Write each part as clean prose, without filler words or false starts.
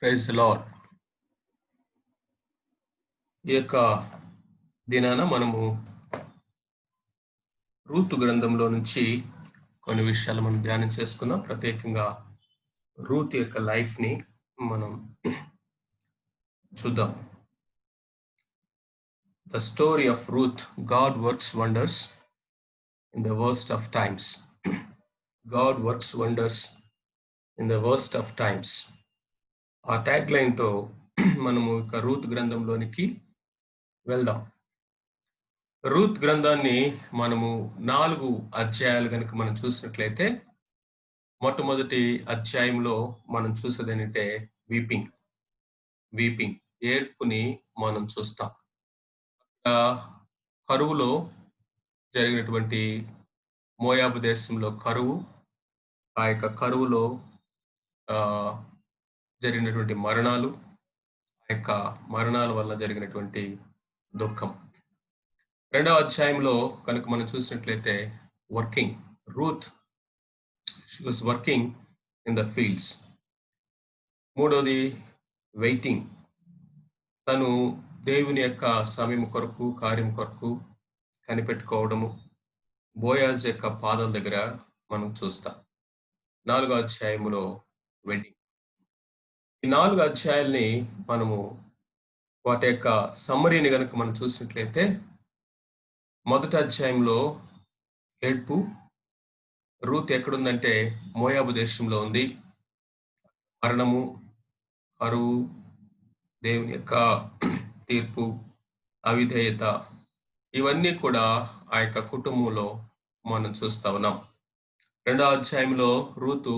Praise the lord. ఈ యొక్క దినాన మనము రూతు గ్రంథంలో నుంచి కొన్ని విషయాలు మనం ధ్యానం చేసుకుందాం. ప్రత్యేకంగా రూతు యొక్క లైఫ్ ని మనం చూద్దాం. The story of Ruth, God works wonders in the worst of times. God works wonders in the worst of times. ఆ ట్యాగ్ లైన్ తో మనము ఇక రూత్ గ్రంథంలోనికి వెళ్దాం. రూత్ గ్రంథాన్ని మనము 4 అధ్యాయాలు కనుక మనం చూసినట్లయితే, మొట్టమొదటి అధ్యాయంలో మనం చూసేది ఏంటంటే వీపింగ్, ఏడ్పుని మనం చూస్తాం. కరువులో జరిగినటువంటి మోయాబు దేశంలో కరువు, ఆ యొక్క కరువులో జరిగినటువంటి మరణాలు, ఆ యొక్క మరణాల వల్ల జరిగినటువంటి దుఃఖం. రెండవ అధ్యాయంలో కనుక మనం చూసినట్లయితే working, Ruth she was working in the fields. మూడోది వెయిటింగ్, తను దేవుని యొక్క సమయం కొరకు, కార్యం కొరకు కనిపెట్టుకోవడము. బోయాజ్ యొక్క పాదాల దగ్గర మనం చూస్తాం. 4వ అధ్యాయంలో వెడ్డింగ్. ఈ 4 అధ్యాయాల్ని మనము వాటి యొక్క సమ్మరీని గనుక మనం చూసినట్లయితే, మొదటి అధ్యాయంలో ఏడ్పు. రూత్ ఎక్కడుందంటే మోయాబు దేశంలో ఉంది. మరణము, కరువు, దేవుని యొక్క తీర్పు, అవిధేయత, ఇవన్నీ కూడా ఆ యొక్క కుటుంబంలో మనం చూస్తా ఉన్నాం. రెండవ అధ్యాయంలో రూతు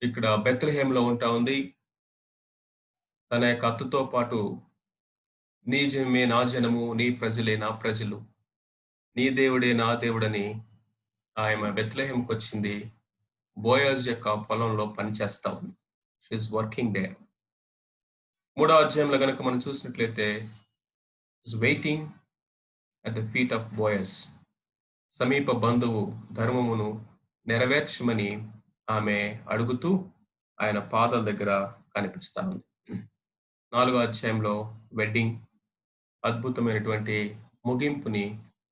ఇక్కడ బెత్లెహేంలో ఉంటా ఉంది. తన యొక్క అత్తతో పాటు నీ జనమే నా జనము, నీ ప్రజలే నా ప్రజలు, నీ దేవుడే నా దేవుడని ఆమె బెత్లెహేంకి వచ్చింది. బోయాజ్ యొక్క పొలంలో పనిచేస్తా ఉంది. She's working day. మూడవ అధ్యాయంలో కనుక మనం చూసినట్లయితే waiting at the feet of Boaz. సమీప బంధువు ధర్మమును నెరవేర్చమని ఆమె అడుగుతూ ఆయన పాదాల దగ్గర కనిపిస్తా ఉంది. 4వ అధ్యాయంలో వెడ్డింగ్, అద్భుతమైనటువంటి ముగింపుని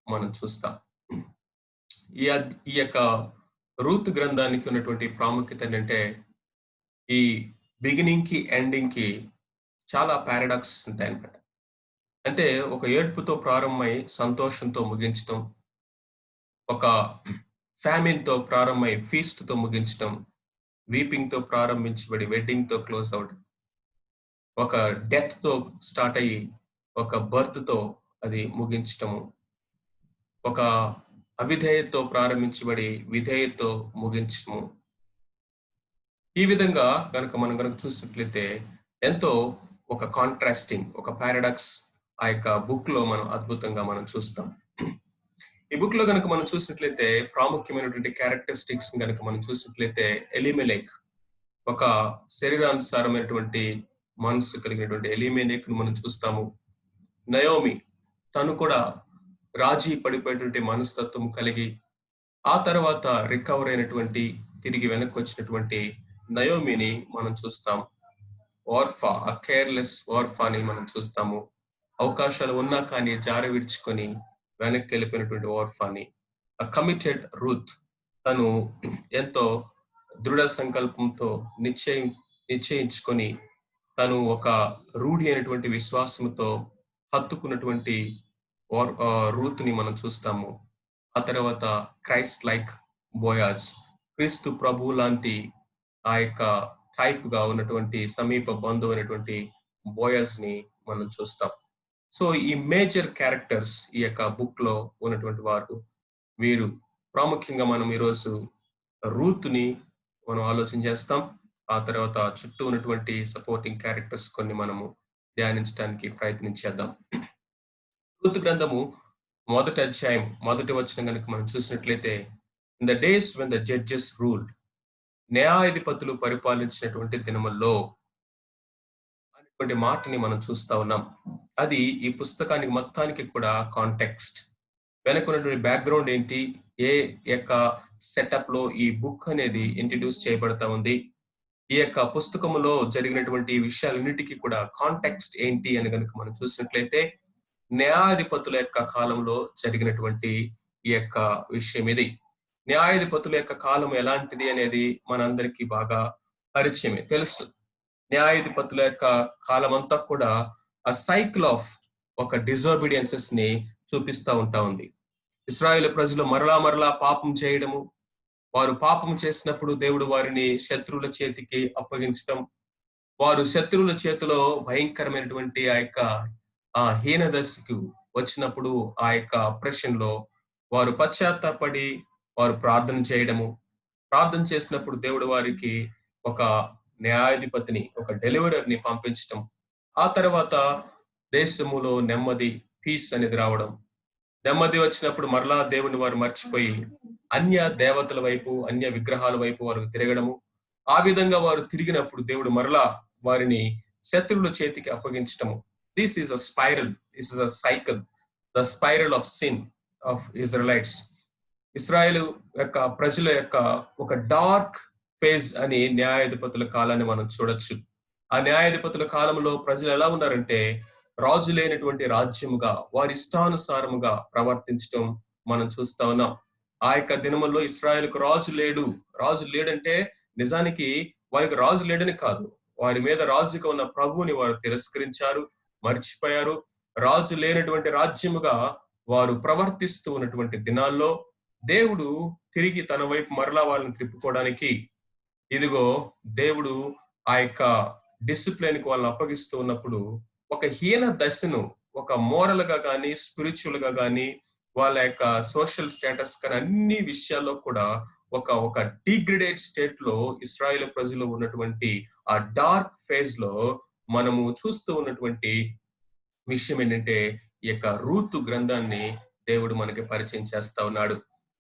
మనం చూస్తాం. ఈ యొక్క రూత్ గ్రంథానికి ఉన్నటువంటి ప్రాముఖ్యత ఏంటంటే, ఈ బిగినింగ్ కి ఎండింగ్ కి చాలా పారాడాక్స్ ఉంటాయి అన్నమాట. అంటే ఒక ఏడ్పుతో ప్రారంభమై సంతోషంతో ముగించటం, ఒక ఫ్యామిన్ తో ప్రారంభమై ఫీస్ట్ తో ముగించటం, వీపింగ్ తో ప్రారంభించబడి వెడ్డింగ్ తో క్లోజ్ అవడం, ఒక డెత్ తో స్టార్ట్ అయ్యి ఒక బర్త్ తో అది ముగించటము, ఒక అవిధేయతతో ప్రారంభించబడి విధేయతతో ముగించటము. ఈ విధంగా మనం చూసినట్లయితే ఎంతో ఒక కాంట్రాస్టింగ్, ఒక పారాడాక్స్ ఆ యొక్క బుక్ లో మనం అద్భుతంగా మనం చూస్తాం. ఈ బుక్ లో కనుక మనం చూసినట్లయితే ప్రాముఖ్యమైనటువంటి క్యారెక్టరిస్టిక్స్ కనుక మనం చూసినట్లయితే, ఎలిమెలెక్, ఒక శరీరానుసారమైనటువంటి మనసు కలిగినటువంటి ఎలిమెలెక్ ను మనం చూస్తాము. నయోమి, తను కూడా రాజీ పడిపోయేటువంటి మనస్తత్వం కలిగి ఆ తర్వాత రికవర్ అయినటువంటి, తిరిగి వెనక్కి వచ్చినటువంటి నయోమిని మనం చూస్తాం. ఓర్ఫా, ఆ కేర్లెస్ ఓర్ఫాని మనం చూస్తాము. అవకాశాలు ఉన్నా కానీ జార విడుచుకొని వెనక్కి వెళ్ళిపోయినటువంటి ఓర్ఫాని. ఆ కమిటెడ్ రూత్, తను ఎంతో దృఢ సంకల్పంతో నిశ్చయించుకొని తను ఒక రూఢి అయినటువంటి విశ్వాసంతో హత్తుకున్నటువంటి రూత్ ని మనం చూస్తాము. ఆ తర్వాత క్రైస్ట్ లైక్ బోయాజ్, క్రీస్తు ప్రభు లాంటి ఆ యొక్క టైప్ గా ఉన్నటువంటి సమీప బంధువు అయినటువంటి బోయాజ్ ని మనం చూస్తాం. సో ఈ మేజర్ క్యారెక్టర్స్ ఈ యొక్క బుక్ లో ఉన్నటువంటి వారు వీరు. ప్రాముఖ్యంగా మనం ఈరోజు రూత్ ని మనం ఆలోచన చేస్తాం. ఆ తర్వాత చుట్టూ ఉన్నటువంటి సపోర్టింగ్ క్యారెక్టర్స్ కొన్ని మనము ధ్యానించడానికి ప్రయత్నించేద్దాం. రూత్ గ్రంథము మొదటి అధ్యాయం మొదటి వచనం కనుక మనం చూసినట్లయితే, in the days when the judges ruled, న్యాయాధిపతులు పరిపాలించినటువంటి దినముల్లో అనేటువంటి మాటని మనం చూస్తా ఉన్నాం. అది ఈ పుస్తకానికి మొత్తానికి కూడా కాంటెక్స్ట్, వెనకున్నటువంటి బ్యాక్గ్రౌండ్ ఏంటి, ఏ యొక్క సెటప్ లో ఈ బుక్ అనేది ఇంట్రడ్యూస్ చేయబడతా ఉంది, ఈ యొక్క పుస్తకములో జరిగినటువంటి విషయాలన్నిటికీ కూడా కాంటెక్స్ట్ ఏంటి అని కనుక మనం చూసినట్లయితే, న్యాయాధిపతుల యొక్క కాలంలో జరిగినటువంటి ఈ యొక్క విషయం ఇది. న్యాయాధిపతుల యొక్క కాలం ఎలాంటిది అనేది మనందరికీ బాగా పరిచయమే, తెలుసు. న్యాయాధిపతుల యొక్క కాలం అంతా కూడా ఆ సైకిల్ ఆఫ్ ఒక డిజోబీడియన్సెస్ ని చూపిస్తా ఉంటా ఉంది. ఇశ్రాయేలు ప్రజలు మరలా మరలా పాపం చేయడము, వారు పాపం చేసినప్పుడు దేవుడు వారిని శత్రువుల చేతికి అప్పగించటం, వారు శత్రువుల చేతిలో భయంకరమైనటువంటి ఆ యొక్క హీన దశకు వచ్చినప్పుడు ఆ యొక్క అప్రెషన్ లో వారు పశ్చాత్తాపడి వారు ప్రార్థన చేయడము, ప్రార్థన చేసినప్పుడు దేవుడు వారికి ఒక న్యాయాధిపతిని, ఒక డెలివరర్ ని పంపించటం, ఆ తర్వాత దేశములో నెమ్మది, పీస్ అనేది రావడం, నెమ్మది వచ్చినప్పుడు మరలా దేవుని వారు మర్చిపోయి అన్య దేవతల వైపు, అన్య విగ్రహాల వైపు వారు తిరగడము, ఆ విధంగా వారు తిరిగినప్పుడు దేవుడు మరలా వారిని శత్రువుల చేతికి అప్పగించటము. This is a spiral, this is a cycle, the spiral of sin of Israelites. ఇస్రాయేలు యొక్క ప్రజల యొక్క ఒక డార్క్ ఫేజ్ అని న్యాయాధిపతుల కాలాన్ని మనం చూడొచ్చు. ఆ న్యాయాధిపతుల కాలంలో ప్రజలు ఎలా ఉన్నారంటే, రాజు లేనటువంటి రాజ్యముగా, వారి ఇష్టానుసారముగా ప్రవర్తించడం మనం చూస్తా ఉన్నాం. ఆ యొక్క దినముల్లో ఇస్రాయేలుకు రాజు లేడు. రాజు లేడంటే నిజానికి వారికి రాజు లేడని కాదు, వారి మీద రాజుగా ఉన్న ప్రభువుని వారు తిరస్కరించారు, మర్చిపోయారు. రాజు లేనటువంటి రాజ్యముగా వారు ప్రవర్తిస్తూ ఉన్నటువంటి దినాల్లో దేవుడు తిరిగి తన వైపు మరలా వాళ్ళని త్రిప్పుకోవడానికి, ఇదిగో దేవుడు ఆ యొక్క డిసిప్లిన్ కి వాళ్ళని అప్పగిస్తూ ఉన్నప్పుడు ఒక హీన దశను, ఒక మోరల్ గా కానీ, స్పిరిచువల్ గా కానీ, వాళ్ళ యొక్క సోషల్ స్టేటస్ కానీ అన్ని విషయాల్లో కూడా ఒక ఒక డిగ్రేడెడ్ స్టేట్ లో ఇస్రాయేల్ ప్రజలు ఉన్నటువంటి ఆ డార్క్ ఫేజ్ లో మనము చూస్తూ ఉన్నటువంటి విషయం ఏంటంటే, ఈ యొక్క రూతు గ్రంథాన్ని దేవుడు మనకి పరిచయం చేస్తా ఉన్నాడు.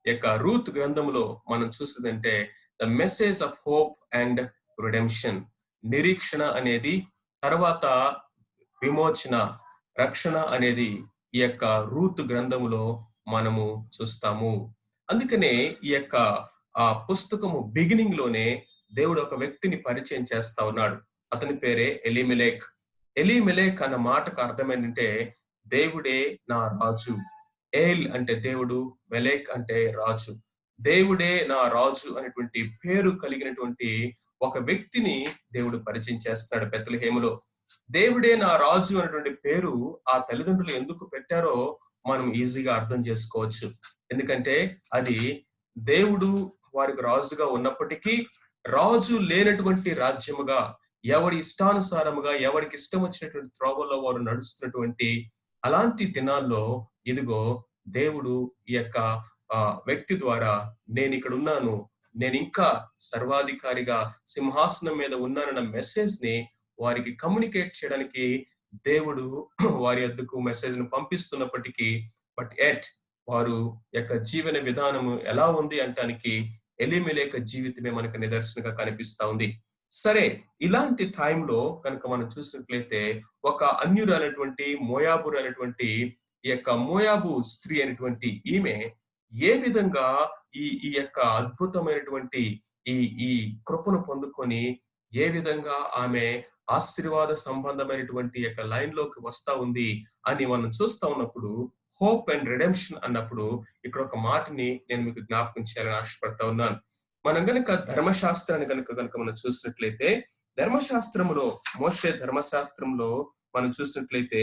ఈ యొక్క రూత్ గ్రంథంలో మనం చూసేదంటే the message of hope and redemption, నిరీక్షణ అనేది, తర్వాత విమోచన, రక్షణ అనేది ఈ యొక్క రూత్ గ్రంథములో మనము చూస్తాము. అందుకనే ఈ యొక్క ఆ పుస్తకము బిగినింగ్ లోనే దేవుడు ఒక వ్యక్తిని పరిచయం చేస్తా ఉన్నాడు. అతని పేరే ఎలీమెలెక్. ఎలీమెలెక్ అన్న మాటకు అర్థం ఏంటంటే, దేవుడే నా రాజు. ఏల్ అంటే దేవుడు, మెలెక్ అంటే రాజు. దేవుడే నా రాజు అనేటువంటి పేరు కలిగినటువంటి ఒక వ్యక్తిని దేవుడు పరిచయం చేస్తున్నాడు బెత్లెహేములో. దేవుడే నా రాజు అనేటువంటి పేరు ఆ తల్లిదండ్రులు ఎందుకు పెట్టారో మనం ఈజీగా అర్థం చేసుకోవచ్చు. ఎందుకంటే అది దేవుడు వారికి రాజుగా ఉన్నప్పటికీ రాజు లేనటువంటి రాజ్యముగా, ఎవరి ఇష్టానుసారముగా, ఎవరికి ఇష్టం వచ్చినటువంటి త్రోవల్లో వారు నడుస్తున్నటువంటి అలాంటి దినాల్లో ఇదిగో దేవుడు ఈ యొక్క వ్యక్తి ద్వారా, నేను ఇక్కడ ఉన్నాను, నేను ఇంకా సర్వాధికారిగా సింహాసనం మీద ఉన్నానన్న మెసేజ్ ని వారికి కమ్యూనికేట్ చేయడానికి దేవుడు వారి వద్దకు మెసేజ్ ను పంపిస్తున్నప్పటికీ, బట్ ఎట్ వారు యొక్క జీవన విధానము ఎలా ఉంది అంటానికి ఎలీమెలెకు జీవితమే మనకు నిదర్శనంగా కనిపిస్తా ఉంది. సరే, ఇలాంటి టైంలో కనుక మనం చూసినట్లయితే ఒక అన్యురైనటువంటి మోయాబు అనేటువంటి ఈ యొక్క మోయాబు స్త్రీ అనేటువంటి ఈమె ఏ విధంగా ఈ యొక్క అద్భుతమైనటువంటి ఈ ఈ కృపను పొందుకొని ఏ విధంగా ఆమె ఆశీర్వాద సంబంధమైనటువంటి యొక్క లైన్ లోకి వస్తా ఉంది అని మనం చూస్తా ఉన్నప్పుడు, హోప్ అండ్ రిడెంప్షన్ అన్నప్పుడు ఇక్కడ ఒక మాటని నేను మీకు జ్ఞాపకం చేయాలని ఆశపడతా ఉన్నాను. మనం గనక ధర్మశాస్త్రాన్ని కనుక మనం చూసినట్లయితే, ధర్మశాస్త్రంలో, మోషే ధర్మశాస్త్రంలో మనం చూసినట్లయితే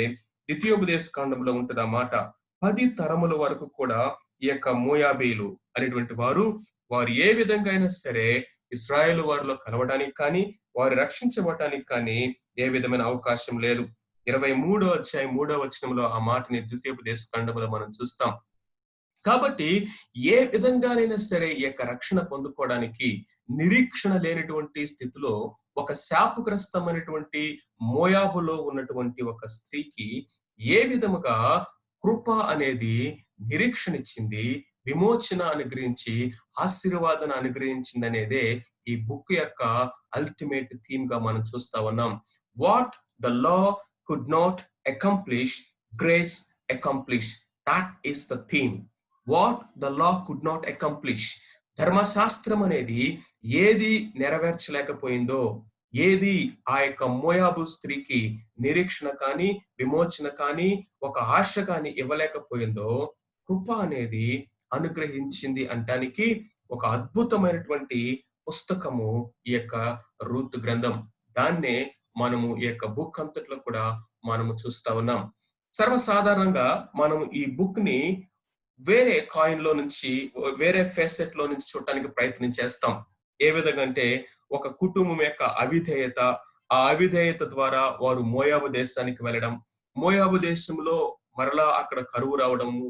ద్వితీయోపదేశ కాండంలో ఉంటుంది ఆ మాట, 10 తరముల వరకు కూడా ఈ యొక్క మోయాబీలు అనేటువంటి వారు ఏ విధంగా అయినా సరే ఇశ్రాయేలు వారిలో కలవడానికి కానీ, వారు రక్షించబడటానికి కానీ ఏ విధమైన అవకాశం లేదు. 23వ అధ్యాయం 3వ వచనంలో ఆ మాటని ద్వితీయోపదేశ కాండంలో మనం చూస్తాం. కాబట్టి ఏ విధంగానైనా సరే ఈ యొక్క రక్షణ పొందుకోవడానికి నిరీక్షణ లేనటువంటి స్థితిలో ఒక శాపగ్రస్తమైనటువంటి మోయాబులో ఉన్నటువంటి ఒక స్త్రీకి ఏ విధముగా కృప అనేది నిరీక్షణ ఇచ్చింది, విమోచన అనుగ్రహించి ఆశీర్వాదన అనుగ్రహించింది అనేదే ఈ బుక్ యొక్క అల్టిమేట్ థీమ్ గా మనం చూస్తా ఉన్నాం. What the law could not accomplish, grace accomplish. That is the theme. What the law could not accomplish, ధర్మశాస్త్రం అనేది ఏది నెరవేర్చలేకపోయిందో, ఏది ఆ యొక్క మోయాబు స్త్రీకి నిరీక్షణ కానీ, విమోచన కానీ, ఒక ఆశ కానీ ఇవ్వలేకపోయిందో, కృప అనేది అనుగ్రహించింది అంటానికి ఒక అద్భుతమైనటువంటి పుస్తకము ఈ యొక్క రూతు గ్రంథం. దాన్నే మనము ఈ యొక్క బుక్ అంతట్లో కూడా మనము చూస్తా ఉన్నాం. సర్వసాధారణంగా మనము ఈ బుక్ ని వేరే కాయిన్ లో నుంచి, వేరే ఫేసెట్ లో నుంచి చూడటానికి ప్రయత్నం చేస్తాం. ఏ విధంగా అంటే, ఒక కుటుంబం యొక్క అవిధేయత, ఆ అవిధేయత ద్వారా వారు మోయాబు దేశానికి వెళ్ళడం, మోయాబు దేశంలో మరలా అక్కడ కరువు రావడము,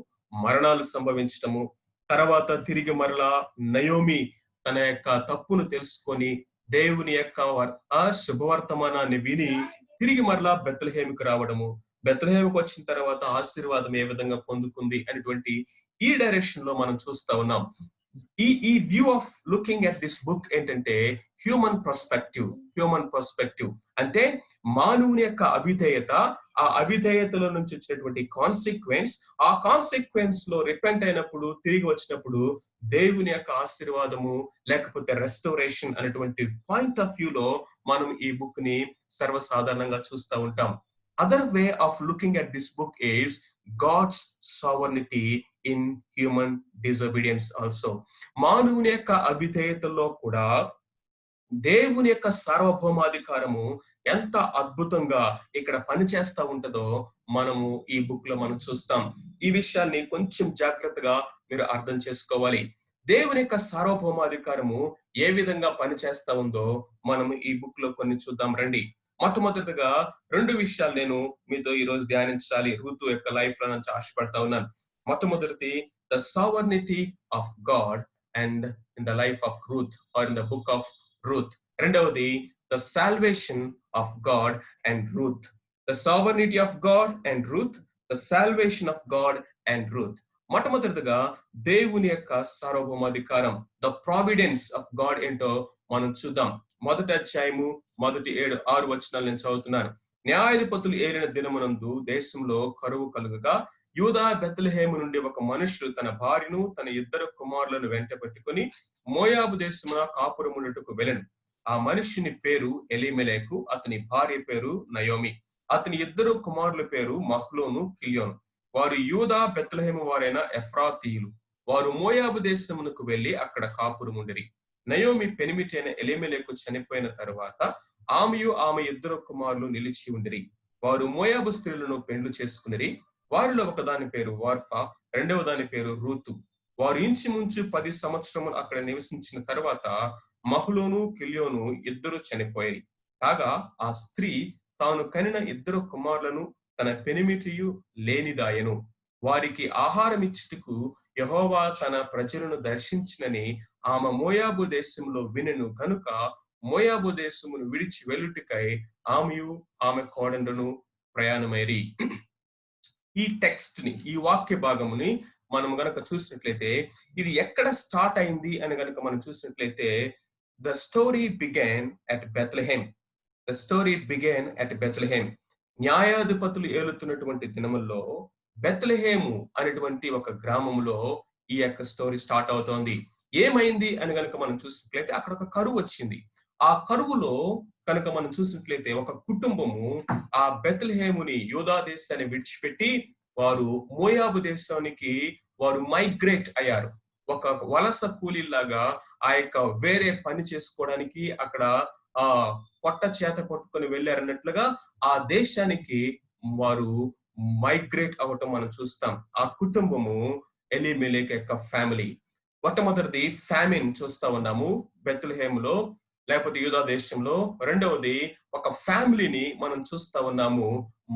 మరణాలు సంభవించటము, తర్వాత తిరిగి మరలా నయోమి తన యొక్క తప్పును తెలుసుకొని దేవుని యొక్క శుభవర్తమానాన్ని విని తిరిగి మరలా బెత్లెహేముకు రావడము, బెత్లెహేముకు వచ్చిన తర్వాత ఆశీర్వాదం ఏ విధంగా పొందుకుంది అనేటువంటి ఈ డైరెక్షన్ లో మనం చూస్తా ఉన్నాం. ఈ view of looking at this book ఏంటంటే హ్యూమన్ పర్స్పెక్టివ్ అంటే మానవుని యొక్క అవిధేయత, ఆ అవిధేయతలో నుంచి వచ్చినటువంటి కాన్సిక్వెన్స్, ఆ కాన్సిక్వెన్స్ లో రిపెంట్ అయినప్పుడు, తిరిగి వచ్చినప్పుడు దేవుని యొక్క ఆశీర్వాదము లేకపోతే రెస్టోరేషన్ అనేటువంటి పాయింట్ ఆఫ్ వ్యూ లో మనం ఈ బుక్ ని సర్వసాధారణంగా చూస్తూ ఉంటాం. Other way of looking at this book is God's sovereignty in human disobedience also. మానవుని యొక్క అవిధేయతలో కూడా దేవుని యొక్క సార్వభౌమాధికారము ఎంత అద్భుతంగా ఇక్కడ పనిచేస్తా ఉంటుందో మనము ఈ బుక్ లో మనం చూస్తాం. ఈ విషయాన్ని కొంచెం జాగ్రత్తగా మీరు అర్థం చేసుకోవాలి. దేవుని యొక్క సార్వభౌమాధికారము ఏ విధంగా పనిచేస్తా ఉందో మనము ఈ బుక్ లో కొన్ని చూద్దాం రండి. మొట్టమొదటిగా 2 విషయాలు నేను మీతో ఈ రోజు ధ్యానించాలి. రూతు యొక్క లైఫ్ లో నుంచి ఆశపడతా ఉన్నాను. మొట్టమొదటిది the sovereignty of God and in the life of Ruth or in the book of Ruth. రెండవది the salvation of God and Ruth. The sovereignty of God and Ruth, the salvation of God and Ruth. మొట్టమొదటిగా దేవుని యొక్క సార్వభౌమాధికారం, the providence of God ఏంటో మనం చూద్దాం. మొదటి అధ్యాయము మొదటి 6 వచనాలు నేను చదువుతున్నాను. న్యాయాధిపతులు ఏలిన దినమునందు దేశంలో కరువు కలుగగా యూదా బెత్లెహేము నుండి ఒక మనుషుడు తన భార్యను తన 2 కుమారులను వెంట పెట్టుకుని మోయాబు దేశమున కాపురమున్నట్టుకు వెళ్ళెను. ఆ మనుష్యుని పేరు ఎలీమెలెకు, అతని భార్య పేరు నయోమి. అతని 2 కుమారుల పేరు మహ్లోను, కిల్యోను. వారు యూదా బెత్లెహేము వారైన ఎఫ్రాతీయులు. వారు మోయాబు దేశమునకు వెళ్లి అక్కడ కాపురముండిరి. నయోమి పెనిమిటైన ఎలీమెలెకు చనిపోయిన తరువాత ఆమెయు ఆమె 2 కుమారులు నిలిచి ఉండిరి. వారు మోయాబు స్త్రీలను పెండ్లు చేసుకునిరి. వారిలో ఒకదాని పేరు వార్ఫా, రెండవ దాని పేరు రూతు. వారు ఇంచుమించు 10 సంవత్సరములు అక్కడ నివసించిన తర్వాత మహ్లోను, కిల్యోను 2 చనిపోయారు. కాగా ఆ స్త్రీ తాను కనిన 2 కుమారులను తన పెనిమిటియు లేనిదాయను. వారికి ఆహారం ఇచ్చుటకు యెహోవా తన ప్రజలను దర్శించినని ఆమె మోయాబు దేశంలో వినెను కనుక మోయాబు దేశమును విడిచి వెళ్ళుటకై ఆమెయు ఆమె కోడండును ప్రయాణమైరి. ఈ టెక్స్ట్ ని, ఈ వాక్య భాగముని మనం గనక చూసినట్లయితే ఇది ఎక్కడ స్టార్ట్ అయింది అని గనక మనం చూసినట్లయితే the story began at Bethlehem. The story began at Bethlehem. న్యాయాధిపతులు ఏలుతున్నటువంటి దినముల్లో బెత్లెహేము అనేటువంటి ఒక గ్రామంలో ఈ యొక్క స్టోరీ స్టార్ట్ అవుతోంది. ఏమైంది అని గనక మనం చూసినట్లయితే అక్కడ ఒక కరువు వచ్చింది. ఆ కరువులో కనుక మనం చూసినట్లయితే ఒక కుటుంబము ఆ బెత్లెహేముని, యూదా దేశాన్ని విడిచిపెట్టి వారు మోయాబు దేశానికి వారు మైగ్రేట్ అయ్యారు. ఒక వలస కూలీలాగా ఆ యొక్క వేరే పని చేసుకోవడానికి అక్కడ పొట్ట చేత పట్టుకొని వెళ్ళారన్నట్లుగా ఆ దేశానికి వారు మైగ్రేట్ అవ్వటం మనం చూస్తాం. ఆ కుటుంబము ఎలీమెలెకు యొక్క ఫ్యామిలీ. మొట్టమొదటిది ఫ్యామిన్ చూస్తా ఉన్నాము బెత్లెహేములో లేకపోతే యూదా దేశంలో. రెండవది ఒక ఫ్యామిలీని మనం చూస్తా ఉన్నాము,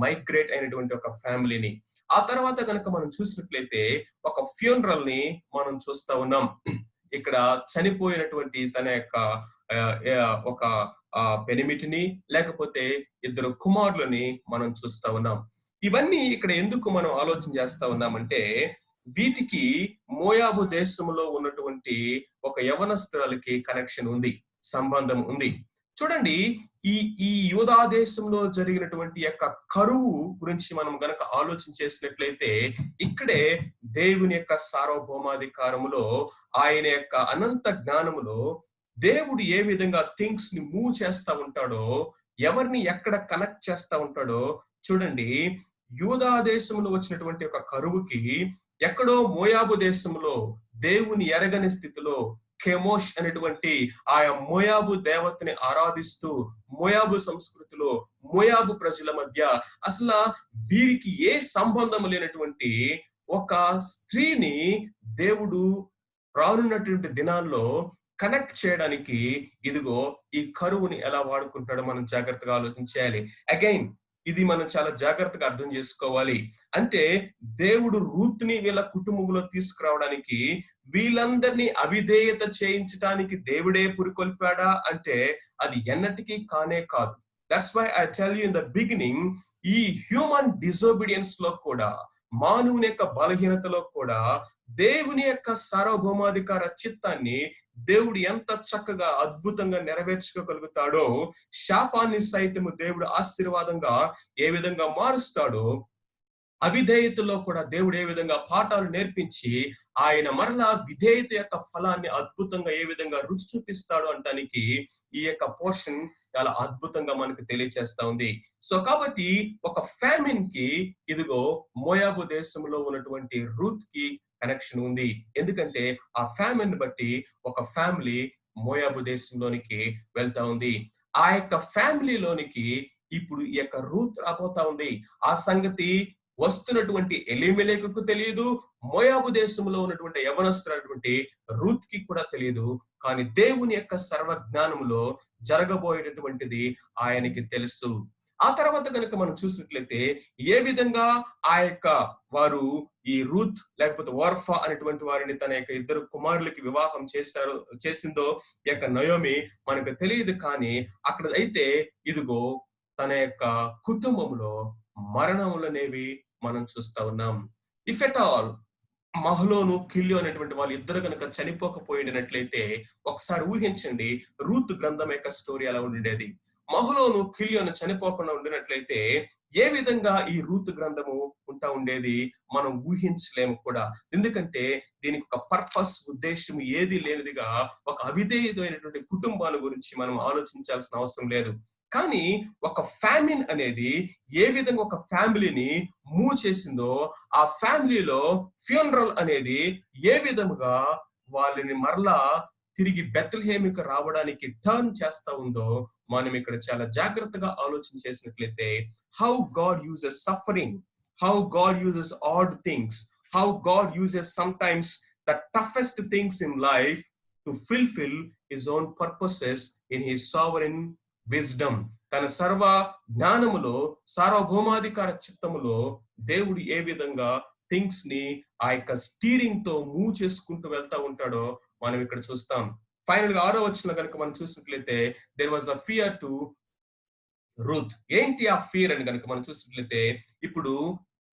మైగ్రేట్ అయినటువంటి ఒక ఫ్యామిలీని. ఆ తర్వాత కనుక మనం చూసినట్లయితే ఒక ఫ్యూనరల్ ని మనం చూస్తా ఉన్నాం. ఇక్కడ చనిపోయినటువంటి తన యొక్క ఒక పెనిమిటిని లేకపోతే 2 కుమారులని మనం చూస్తా ఉన్నాం. ఇవన్నీ ఇక్కడ ఎందుకు మనం ఆలోచన చేస్తా ఉన్నామంటే వీటికి మోయాబు దేశంలో ఉన్నటువంటి ఒక యవనస్తురాలకి కనెక్షన్ ఉంది, సంబంధం ఉంది. చూడండి, ఈ ఈ యూదా దేశంలో జరిగినటువంటి యొక్క కరువు గురించి మనం గనక ఆలోచన చేసినట్లయితే ఇక్కడే దేవుని యొక్క సార్వభౌమాధికారములో, ఆయన యొక్క అనంత జ్ఞానములో దేవుడు ఏ విధంగా థింగ్స్ ని మూవ్ చేస్తా ఉంటాడో, ఎవరిని ఎక్కడ కనెక్ట్ చేస్తా ఉంటాడో చూడండి. యూదా దేశంలో వచ్చినటువంటి ఒక కరువుకి ఎక్కడో మోయాబు దేశంలో దేవుని ఎరగని స్థితిలో కెమోష్ అనేటువంటి ఆయా మోయాబు దేవతని ఆరాధిస్తూ మోయాబు సంస్కృతిలో మోయాబు ప్రజల మధ్య అసలు వీరికి ఏ సంబంధం లేనటువంటి ఒక స్త్రీని దేవుడు రానున్నటువంటి దినాల్లో కనెక్ట్ చేయడానికి ఇదిగో ఈ కరువుని ఎలా వాడుకుంటాడో మనం జాగ్రత్తగా ఆలోచించాలి. అగైన్ ఇది మనం చాలా జాగ్రత్తగా అర్థం చేసుకోవాలి. అంటే దేవుడు రూత్ని వీళ్ళ కుటుంబంలో తీసుకురావడానికి, వీళ్ళందరినీ అవిధేయత చేయించడానికి దేవుడే పురికొల్పాడా అంటే అది ఎన్నటికీ కానే కాదు. That's why I tell you in the beginning, ఈ హ్యూమన్ డిజోబీడియన్స్ లో కూడా, మానవుని యొక్క బలహీనతలో కూడా దేవుని యొక్క సార్వభౌమాధికార చిత్తాన్ని దేవుడు ఎంత చక్కగా అద్భుతంగా నెరవేర్చుకోగలుగుతాడో, శాపాన్ని సైతము దేవుడు ఆశీర్వాదంగా ఏ విధంగా మారుస్తాడో, అవిధేయతలో కూడా దేవుడు ఏ విధంగా పాఠాలు నేర్పించి ఆయన మరలా విధేయత యొక్క ఫలాన్ని అద్భుతంగా ఏ విధంగా రుచి చూపిస్తాడు అంటానికి ఈ యొక్క పోర్షన్ చాలా అద్భుతంగా మనకు తెలియచేస్తా ఉంది. సో కాబట్టి ఒక ఫ్యామిన్ కి ఇదిగో మోయాబు దేశంలో ఉన్నటువంటి రూత్ కి కనెక్షన్ ఉంది. ఎందుకంటే ఆ ఫ్యామిన్ బట్టి ఒక ఫ్యామిలీ మోయాబు దేశంలోనికి వెళ్తా ఉంది. ఆ యొక్క ఫ్యామిలీలోనికి ఇప్పుడు ఈ యొక్క రూత్ రాబోతా ఉంది. ఆ సంగతి వస్తున్నటువంటి ఎలీమెలెకుకు తెలియదు, మోయాబు దేశంలో ఉన్నటువంటి యవనస్తున్నటువంటి రూత్ కి కూడా తెలియదు. కానీ దేవుని యొక్క సర్వజ్ఞానంలో జరగబోయేటటువంటిది ఆయనకి తెలుసు. ఆ తర్వాత కనుక మనం చూసినట్లయితే ఏ విధంగా ఆ యొక్క వారు ఈ రూత్ లేకపోతే ఓర్ఫా అనేటువంటి వారిని తన యొక్క ఇద్దరు కుమారులకి వివాహం చేసిందో ఈ యొక్క నయోమి మనకు తెలియదు. కానీ అక్కడ అయితే ఇదిగో తన యొక్క కుటుంబంలో మరణములు అనేవి మనం చూస్తా ఉన్నాం. ఇఫ్ ఎట్ ఆల్ మహలోను కిల్యో అనేటువంటి వాళ్ళు ఇద్దరు కనుక చనిపోకపోయినట్లయితే ఒకసారి ఊహించండి రూత్ గ్రంథం యొక్క స్టోరీ ఎలా ఉండేది. మహలోను కిల్యోను చనిపోకుండా ఉండినట్లయితే ఏ విధంగా ఈ రూత్ గ్రంథము ఉంటా ఉండేది మనం ఊహించలేము కూడా. ఎందుకంటే దీనికి ఒక పర్పస్, ఉద్దేశం ఏది లేనిదిగా ఒక అవిధేయమైనటువంటి కుటుంబాల గురించి మనం ఆలోచించాల్సిన అవసరం లేదు. కానీ ఒక ఫ్యామిన్ అనేది ఏ విధంగా ఒక ఫ్యామిలీని మూవ్ చేసిందో, ఆ ఫ్యామిలీలో ఫ్యూనరల్ అనేది ఏ విధముగా వాళ్ళని మరలా తిరిగి బెత్లెహేముకి రావడానికి టర్న్ చేస్తా ఉందో మనం ఇక్కడ చాలా జాగ్రత్తగా ఆలోచన చేసినట్లయితే, how God uses suffering, how God uses odd things, how God uses sometimes the toughest things in life to fulfil his own purposes in his sovereign wisdom. తన సర్వ జ్ఞానములో, సార్వభౌమాధికార చిత్తములో దేవుడు ఏ విధంగా థింగ్స్ ని ఆ యొక్క స్టీరింగ్ తో మూవ్ చేసుకుంటూ వెళ్తా ఉంటాడో మనం ఇక్కడ చూస్తాం. ఫైనల్ గా 6వ వచనం కనుక మనం చూసినట్లయితే there was a fear to Ruth. ఏంటి ఆ ఫియర్ అని కనుక మనం చూసినట్లయితే, ఇప్పుడు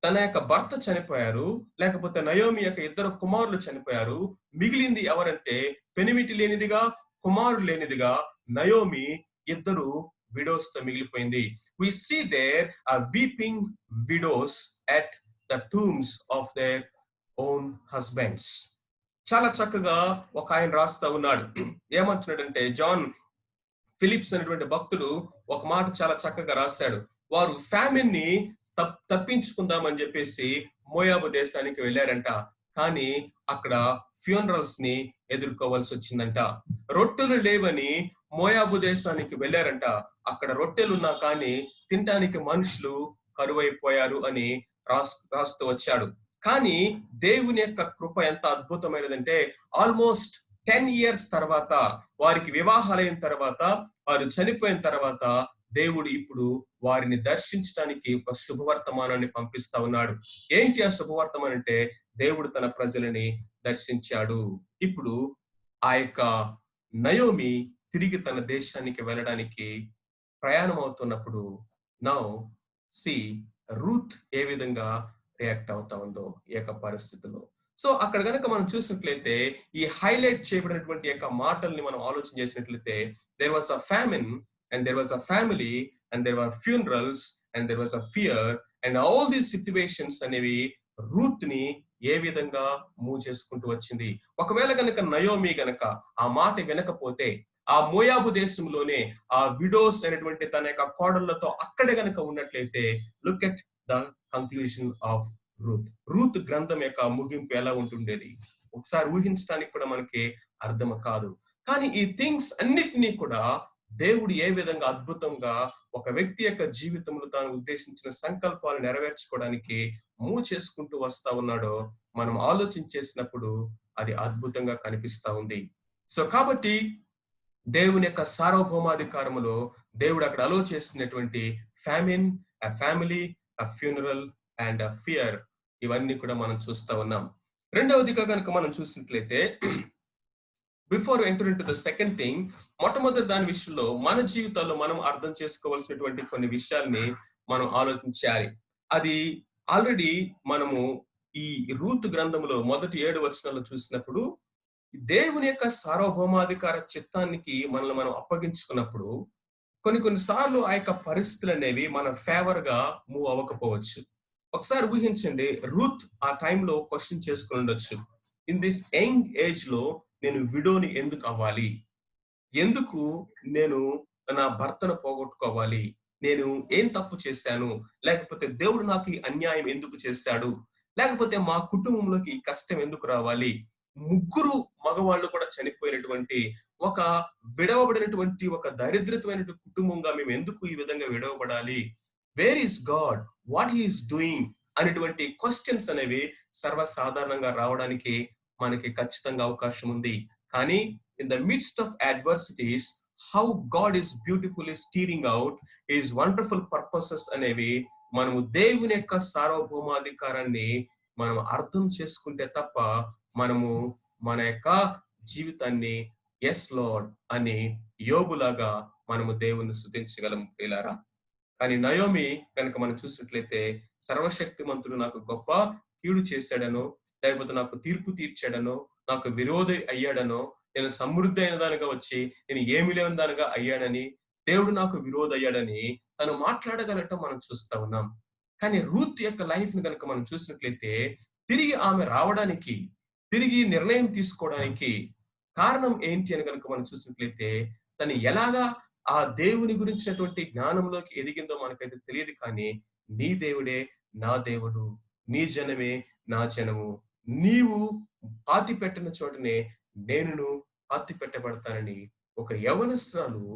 తన యొక్క భర్త చనిపోయారు, లేకపోతే నయోమి యొక్క ఇద్దరు కుమారులు చనిపోయారు. మిగిలింది ఎవరంటే పెనిమిటి లేనిదిగా, కుమారులు లేనిదిగా నయోమి ఇద్దరు విడోస్ తో మిగిలిపోయింది. We see there a weeping widows at the tombs of their own husbands. చాలా చక్కగా ఒక ఆయన రాస్తా ఉన్నాడు. ఏమంటున్నాడంటే జాన్ ఫిలిప్స్ అనేటువంటి భక్తుడు ఒక మాట చాలా చక్కగా రాశాడు. వారు ఫ్యామిన్ ని తప్పించుకుందామని చెప్పేసి మోయాబు దేశానికి వెళ్ళారంట. కానీ అక్కడ ఫ్యూనరల్స్ ని ఎదుర్కోవాల్సి వచ్చిందంట. రొట్టెలు లేవని మోయాబు దేశానికి వెళ్ళారంట. అక్కడ రొట్టెలున్నా కానీ తినటానికి మనుషులు కరువైపోయారు అని రాస్తూ వచ్చాడు. కానీ దేవుని యొక్క కృప ఎంత అద్భుతమైనదంటే ఆల్మోస్ట్ 10 years తర్వాత, వారికి వివాహాలైన తర్వాత, వారు చనిపోయిన తర్వాత దేవుడు ఇప్పుడు వారిని దర్శించడానికి ఒక శుభవర్తమానాన్ని పంపిస్తా ఉన్నాడు. ఏంటి ఆ శుభవర్తమానం అంటే దేవుడు తన ప్రజలని దర్శించాడు. ఇప్పుడు ఆ యొక్క నయోమి తిరిగి తన దేశానికి వెళ్ళడానికి ప్రయాణం అవుతున్నప్పుడు నౌ సి రూత్ ఏ విధంగా రియాక్ట్ అవుతా ఉందో ఈ యొక్క పరిస్థితిలో. సో అక్కడ కనుక మనం చూసినట్లయితే ఈ హైలైట్ చేయబడినటువంటి యొక్క మాటల్ని మనం ఆలోచన చేసినట్లయితే there was a famine and there was a family, and there were funerals, and there was a fear, and all these situations అనేవి రూత్ ని ఏ విధంగా మూవ్ చేసుకుంటూ వచ్చింది. ఒకవేళ గనక నయోమి గనక ఆ మాట వినకపోతే, ఆ మోయాబు దేశంలోనే ఆ విడోస్ అనేటువంటి తన యొక్క కోడళ్లతో అక్కడే గనక ఉన్నట్లయితే, look at the conclusion of Ruth గ్రంథం యొక్క ముగింపు ఎలా ఉంటుండేది ఒకసారి ఊహించడానికి కూడా మనకి అర్థం కాదు. కానీ ఈ థింగ్స్ అన్నిటినీ కూడా దేవుడు ఏ విధంగా అద్భుతంగా ఒక వ్యక్తి యొక్క జీవితంలో తాను ఉద్దేశించిన సంకల్పాలు నెరవేర్చుకోవడానికి మూవ్ చేసుకుంటూ వస్తా ఉన్నాడో మనం ఆలోచించేసినప్పుడు అది అద్భుతంగా కనిపిస్తా ఉంది. సో కాబట్టి దేవుని యొక్క సార్వభౌమాధికారములో దేవుడు అక్కడ అలో చేసినటువంటి famine, a family, a funeral and a fear, ఇవన్నీ కూడా మనం చూస్తా ఉన్నాం. రెండవదిగా కనుక మనం చూసినట్లయితే, before enter into the second thing, మొట్టమొదటి దాని విషయంలో మన జీవితాల్లో మనం అర్థం చేసుకోవాల్సినటువంటి కొన్ని విషయాల్ని మనం ఆలోచించాలి. అది ఆల్రెడీ మనము ఈ రూతు గ్రంథంలో మొదటి 7 వచనాల్లో చూసినప్పుడు, దేవుని యొక్క సార్వభౌమాధికార చిత్తానికి మనల్ని మనం అప్పగించుకున్నప్పుడు కొన్ని సార్లు ఆ యొక్క పరిస్థితులు అనేవి మన ఫేవర్ గా మూవ్ అవ్వకపోవచ్చు. ఒకసారి ఊహించండి, రూత్ ఆ టైంలో క్వశ్చన్ చేసుకుని ఉండొచ్చు, ఇన్ దిస్ యంగ్ ఏజ్ లో నేను విడోని ఎందుకు అవ్వాలి, ఎందుకు నేను నా భర్తను పోగొట్టుకోవాలి, నేను ఏం తప్పు చేశాను, లేకపోతే దేవుడు నాకు ఈ అన్యాయం ఎందుకు చేశాడు, లేకపోతే మా కుటుంబంలోకి కష్టం ఎందుకు రావాలి, ముగ్గురు మగవాళ్ళు కూడా చనిపోయినటువంటి ఒక విడవబడినటువంటి ఒక దరిద్రతమైన కుటుంబంగా మేము ఎందుకు ఈ విధంగా విడవబడాలి, where is God, what he is doing అనేటువంటి క్వశ్చన్స్ అనేవి సర్వసాధారణంగా రావడానికి మనకి ఖచ్చితంగా అవకాశం ఉంది. కానీ in the midst of adversities, how God is beautifully steering out his wonderful purposes అనేవి మనము దేవుని యొక్క సార్వభౌమాధికారాన్ని మనం అర్థం చేసుకుంటే తప్ప మనము మన యొక్క జీవితాన్ని ఎస్ లార్డ్ అని యోబులాగా మనము దేవుని స్తుతించగలము ప్రియులారా. కానీ నయోమి కనుక మనం చూసినట్లయితే, సర్వశక్తిమంతుడు నాకు గొప్ప కీడు చేశాడనో, లేకపోతే నాకు తీర్పు తీర్చాడనో, నాకు విరోధి అయ్యాడనో, నేను సమృద్ధి అయిన దానిగా వచ్చి నేను ఏమి లేని దానిగా అయ్యాడని, దేవుడు నాకు విరోధి అయ్యాడని తను మాట్లాడగలటం మనం చూస్తా ఉన్నాం. కానీ రూత్ యొక్క లైఫ్ ని కనుక మనం చూసినట్లయితే, తిరిగి ఆమె రావడానికి, తిరిగి నిర్ణయం తీసుకోవడానికి కారణం ఏంటి అని కనుక మనం చూసినట్లయితే, తను ఎలాగా ఆ దేవుని గురించినటువంటి జ్ఞానంలోకి ఎదిగిందో మనకైతే తెలియదు. కానీ నీ దేవుడే నా దేవుడు, నీ జనమే నా జనము, నీవు పాతి పెట్టిన చోటనే నేను పాతి పెట్టబడతానని ఒక యవనస్తురాలు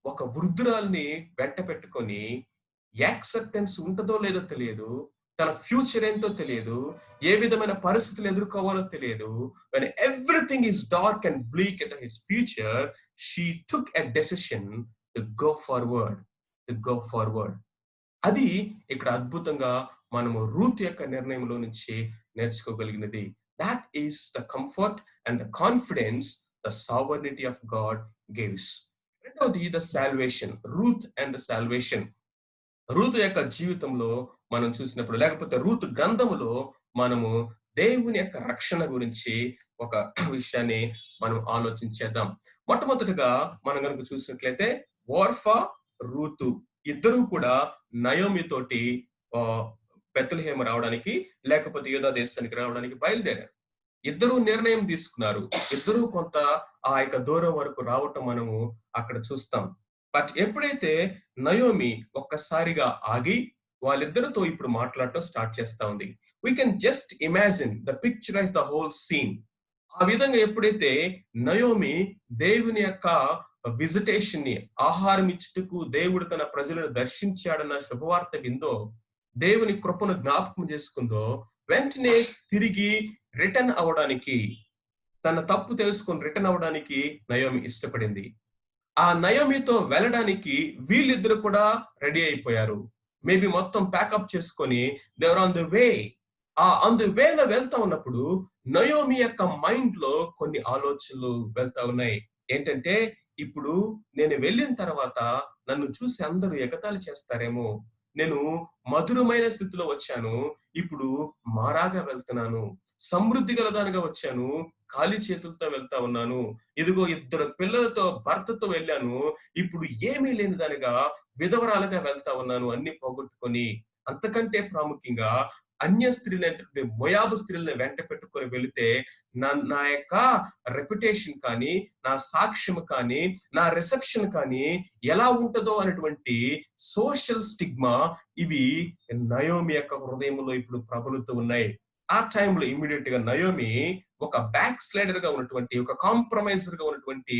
ఒక వృద్ధురాల్ని వెంట పెట్టుకొని, యాక్సెప్టెన్స్ ఉంటుందో లేదో తెలియదు, తన ఫ్యూచర్ ఏంటో తెలియదు, ఏ విధమైన పరిస్థితులు ఎదుర్కోవాలో తెలియదు. when everything is dark and bleak at his future, she took a decision to go forward. అది ఇక్కడ అద్భుతంగా మనము రూత్ యొక్క నిర్ణయంలో నుంచి నేర్చుకోగలిగినది. That is the comfort and the confidence the sovereignty of God gives. రెండవది the salvation, Ruth and the salvation. Ruth యొక్క జీవితంలో మనం చూసినప్పుడు, లేకపోతే రూతు గ్రంథములో మనము దేవుని యొక్క రక్షణ గురించి ఒక విషయాన్ని మనం ఆలోచించేద్దాం. మొట్టమొదటిగా మనం కనుక చూసినట్లయితే, ఓర్ఫా, రూతు ఇద్దరు కూడా నయోమి తోటి బెత్లెహేము రావడానికి, లేకపోతే యూదా దేశానికి రావడానికి బయలుదేరారు. ఇద్దరు నిర్ణయం తీసుకున్నారు, ఇద్దరు కొంత ఆ యొక్క దూరం వరకు రావటం మనము అక్కడ చూస్తాం. బట్ ఎప్పుడైతే నయోమి ఒక్కసారిగా ఆగి వాళ్ళిద్దరితో ఇప్పుడు మాట్లాడటం స్టార్ట్ చేస్తా ఉంది, we can just imagine the picturise the whole scene. ఆ విధంగా ఎప్పుడైతే నయోమి దేవుని యొక్క విజిటేషన్ ని, ఆహారం ఇచ్చుటకు దేవుడు తన ప్రజలను దర్శించాడన్న శుభవార్త విందో, దేవుని కృపను జ్ఞాపకం చేసుకుందో, వెంటనే తిరిగి రిటర్న్ అవడానికి, తన తప్పు తెలుసుకొని రిటర్న్ అవడానికి నయోమి ఇష్టపడింది. ఆ నయోమితో వెళ్ళడానికి వీళ్ళిద్దరు కూడా రెడీ అయిపోయారు. మేబీ మొత్తం ప్యాకప్ చేసుకొని దేవర్ ఆన్ ది వే. ఆ ఆన్ ది వేలో వెళ్తా ఉన్నప్పుడు నయోమి యొక్క మైండ్ లో కొన్ని ఆలోచనలు వెళ్తా ఉన్నాయి. ఏంటంటే, ఇప్పుడు నేను వెళ్ళిన తర్వాత నన్ను చూసి అందరూ ఎగతాళి చేస్తారేమో, నేను మధురమైన స్థితిలో వచ్చాను, ఇప్పుడు మారాగా వెళ్తున్నాను, సమృద్ధి గలదానిగా వచ్చాను, ఖాళీ చేతులతో వెళ్తా ఉన్నాను. ఇదిగో 2 పిల్లలతో భర్తతో వెళ్ళాను, ఇప్పుడు ఏమీ లేని దానిగా విధవరాలుగా వెళ్తా ఉన్నాను, అన్ని పోగొట్టుకొని. అంతకంటే ప్రాముఖ్యంగా అన్య స్త్రీలైనటువంటి మోయాబు స్త్రీలను వెంట పెట్టుకొని వెళితే నా యొక్క రెప్యుటేషన్ కానీ, నా సాక్ష్యం కానీ, నా రిసెప్షన్ కానీ ఎలా ఉంటుందో అనేటువంటి సోషల్ స్టిగ్మా ఇవి నయోమి యొక్క హృదయంలో ఇప్పుడు ప్రబలుతూ ఉన్నాయి. ఆ టైంలో ఇమ్మీడియట్ గా నయోమి ఒక బ్యాక్ స్లైడర్ గా ఉన్నటువంటి, ఒక కాంప్రమైజర్ గా ఉన్నటువంటి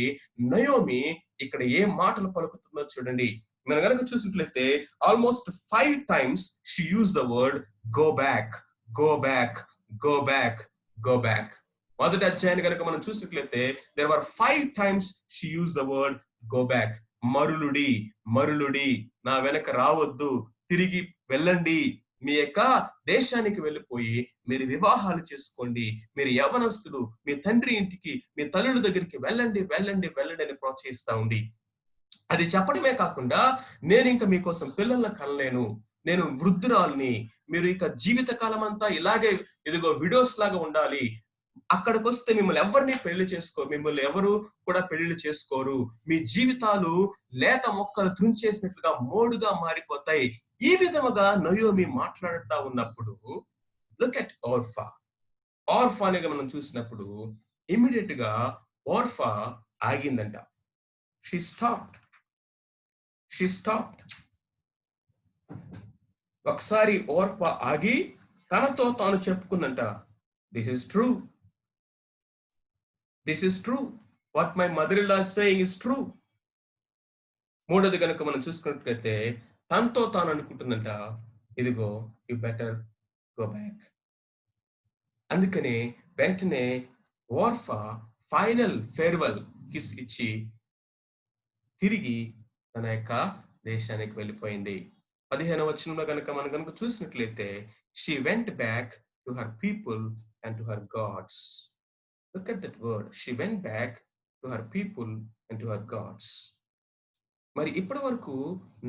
నయోమి ఇక్కడ ఏ మాటలు పలుకుతుందో చూడండి. మనం కనుక చూసినట్లయితే almost 5 times she use the word go back, go back, go back, go back. మొదటి అధ్యాయాన్ని కనుక మనం చూసినట్లయితే there were 5 times she used the word go back. మరులుడి, మరులుడి, నా వెనక రావద్దు, తిరిగి వెళ్ళండి, మీ యొక్క దేశానికి వెళ్ళిపోయి మీరు వివాహాలు చేసుకోండి, మీరు యవనస్తులు మీ తండ్రి ఇంటికి, మీ తల్లుల దగ్గరికి వెళ్ళండి, వెళ్ళండి, వెళ్ళండి అని ప్రోత్సహిస్తా ఉంది. అది చెప్పడమే కాకుండా నేను ఇంకా మీకోసం పిల్లల్ని కనలేను, నేను వృద్ధురాల్ని, మీరు ఇక జీవిత కాలం అంతా ఇలాగే ఇదిగో విడోస్ లాగా ఉండాలి, అక్కడికి వస్తే మిమ్మల్ని ఎవరు కూడా పెళ్లి చేసుకోరు, మీ జీవితాలు లేత మొక్కలు తుంచేసినట్లుగా మోడుగా మారిపోతాయి. ఈ విధముగా నయోమి మాట్లాడుతూ ఉన్నప్పుడు లుక్ ఎట్ ఓర్ఫా. ఓర్ఫా అనేది మనం చూసినప్పుడు ఇమ్మీడియట్ గా ఓర్ఫా ఆగిందంట. She stopped. ఒకసారి ఓర్ఫా ఆగి తనతో తాను చెప్పుకుందంట, this is true, this is true, what my mother in law saying is true. మూడోది కనుక మనం చూసుకున్నట్లయితే తనతో తాను అనుకుంటుందంట, ఇదిగో యు బెటర్ గో బ్యాక్. అందుకనే వెంటనే ఓర్ఫా ఫైనల్ ఫేర్వెల్ కిస్ ఇచ్చి తిరిగి తన యొక్క దేశానికి వెళ్ళిపోయింది. 15వ వచనంలో మనం కనుక చూసినట్లయితే she went back to her people and to her gods. Look at that word. She went back to her people and to her gods. మరి ఇప్పటి వరకు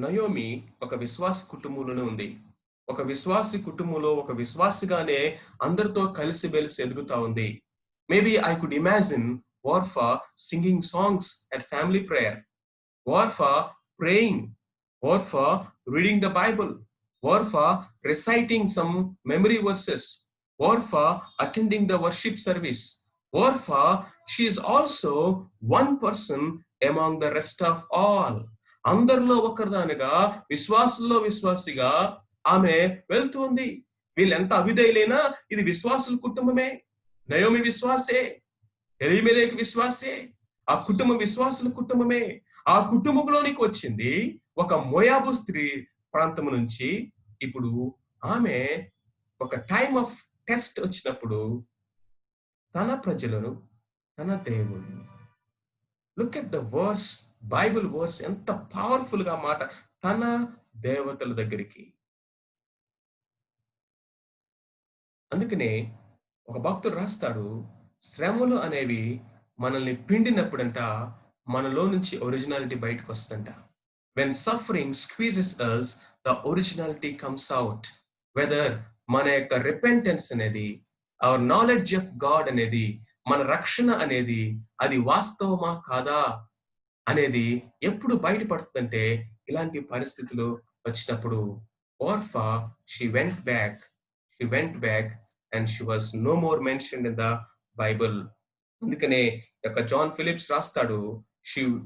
నయోమి ఒక విశ్వాస కుటుంబంలోనే ఉంది. ఒక విశ్వాసి కుటుంబంలో ఒక విశ్వాసిగానే అందరితో కలిసి వెలిసి ఎదుగుతా ఉంది. Maybe I could imagine Orpah singing songs at family prayer, Orpah praying, Orpha reading the Bible, Orpha reciting some memory verses, Orpha attending the worship service. Orpha, she is also one person among the rest of all. అందరిలో ఒకరిదానిగా విశ్వాసుల్లో విశ్వాసిగా ఆమె వెళ్తుంది. వీళ్ళెంత అవిధేయులైనా ఇది విశ్వాసుల కుటుంబమే. Naomi విశ్వాసే, Elimelech విశ్వాసే, ఆ కుటుంబం విశ్వాసుల కుటుంబమే. ఆ కుటుంబంలోనికి వచ్చింది ఒక మోయాబు స్త్రీ ప్రాంతం నుంచి. ఇప్పుడు ఆమె ఒక టైమ్ ఆఫ్ టెస్ట్ వచ్చినప్పుడు తన ప్రజలను, తన దేవుడు, look at the verse, Bible verse ఎంత పవర్ఫుల్ గా మాట, తన దేవతల దగ్గరికి. అందుకనే ఒక భక్తుడు రాస్తాడు, శ్రమలు అనేవి మనల్ని పిండినప్పుడంట మనలో నుంచి ఒరిజినాలిటీ బయటకు వస్తుందంట. When suffering squeezes us, the originality comes out. Whether మన యొక్క repentance అనేది, our knowledge of God అనేది, మన రక్షణ అనేది అది వాస్తవమా కాదా అనేది ఎప్పుడు బయటపడుతుందంటే ఇలాంటి పరిస్థితులు వచ్చినప్పుడు. Orpha, she went back and she was no more mentioned in the Bible. అందుకనే యొక్క జాన్ ఫిలిప్స్ రాస్తాడు,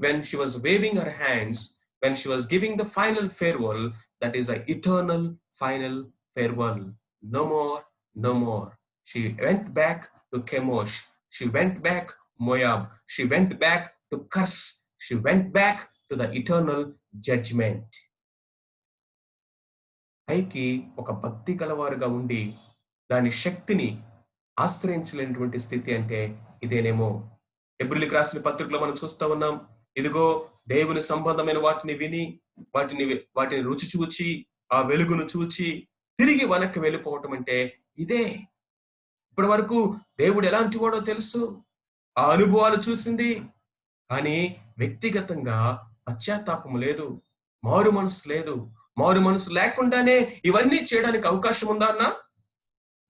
when she was waving her hands, when she was giving the final farewell, that is an eternal final farewell. No more. She went back to Chemosh. She went back Moab. She went back to curse. She went back to the eternal judgment. పైకి ఒక భక్తి కలవారుగా ఉండి దాని శక్తిని ఆశ్రయించలేనటువంటి స్థితి అంటే ఇదేనేమో. హెబ్రీయులకు రాసిన పత్రికలో మనం చూస్తా ఉన్నాం, ఇదిగో దేవుని సంబంధమైన వాటిని విని వాటిని రుచి చూచి ఆ వెలుగును చూచి తిరిగి వెనక్కి వెళ్ళిపోవటం అంటే ఇదే. ఇప్పటి వరకు దేవుడు ఎలాంటి వాడో తెలుసు, ఆ అనుభవాలు చూసింది, కానీ వ్యక్తిగతంగా పశ్చాత్తాపం లేదు, మారు మనసు లేదు. మారు మనసు లేకుండానే ఇవన్నీ చేయడానికి అవకాశం ఉందా అన్నా?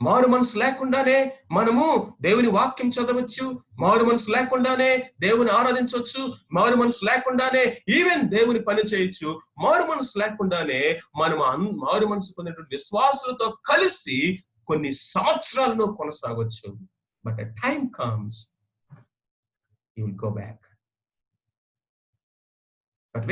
మారు మనసు లేకుండానే మనము దేవుని వాక్యం చదవచ్చు, మారు మనసు లేకుండానే దేవుని ఆరాధించవచ్చు, మారు మనసు లేకుండానే ఈవెన్ దేవుని పని చేయొచ్చు, మారు మనసు లేకుండానే మనం మారు మనసు పొందినటువంటి విశ్వాసులతో కలిసి కొన్ని సంవత్సరాలను కొనసాగవచ్చు. But a time comes you will go back. But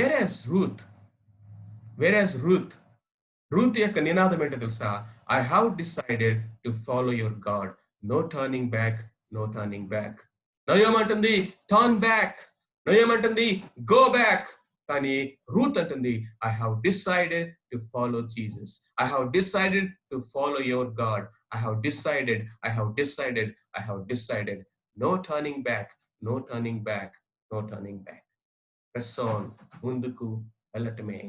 Ruth యొక్క నినాదం ఏంటో తెలుసా? I have decided to follow your God, no turning back, no turning back. నయోమంటుంది టర్న్ బ్యాక్, నయోమంటుంది గో బ్యాక్. కానీ రూత్ అంటుంది I have decided to follow Jesus, I have decided to follow your God, I have decided, I have decided, I have decided, no turning back, no turning back, no turning back. Press on, ముందుకు వెళ్ళటమే.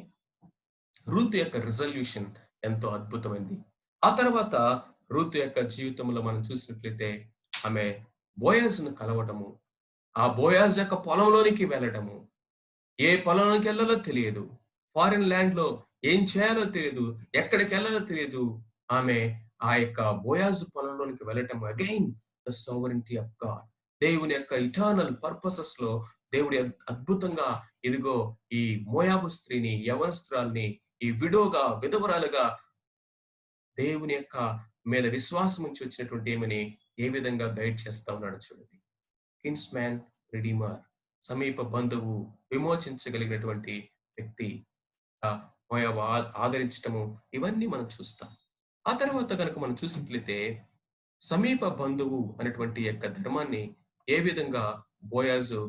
Ruth యొక్క resolution ఎంతో అద్భుతమైంది. ఆ తర్వాత Ruth యొక్క జీవితంలో మనం చూసినట్లయితే ఆమె బోయాజును కలవటము, ఆ బోయాజ్ యొక్క పొలంలోనికి వెళ్ళడము, ఏ పొలంలోకి వెళ్ళాలో తెలియదు, ఫారిన్ ల్యాండ్ లో ఏం చేయాలో తెలియదు, ఎక్కడికి వెళ్ళాలో తెలియదు. ఆమె ఆ యొక్క బోయాజు పొలంలోనికి వెళ్ళటము, అగైన్ ద సోవరెంటీ ఆఫ్ గాడ్, దేవుని యొక్క ఇటర్నల్ పర్పసెస్ లో దేవుడి అద్భుతంగా ఇదిగో ఈ మోయాబు స్త్రీని, యవనస్త్రాల్ని, ఈ విధవరాలుగా దేవుని యొక్క మీద విశ్వాసం నుంచి వచ్చినటువంటి ఏమని ఏ విధంగా గైడ్ చేస్తా ఉన్నాడు చూడండి. కిన్స్ మ్యాన్ రిడీమర్, సమీప బంధువు, విమోచించగలిగినటువంటి వ్యక్తి, మోయాబు ఆదరించటము, ఇవన్నీ మనం చూస్తాం. ఆ తర్వాత కనుక మనం చూసినట్లయితే సమీప బంధువు అనేటువంటి యొక్క ధర్మాన్ని ఏ విధంగా బోయాజు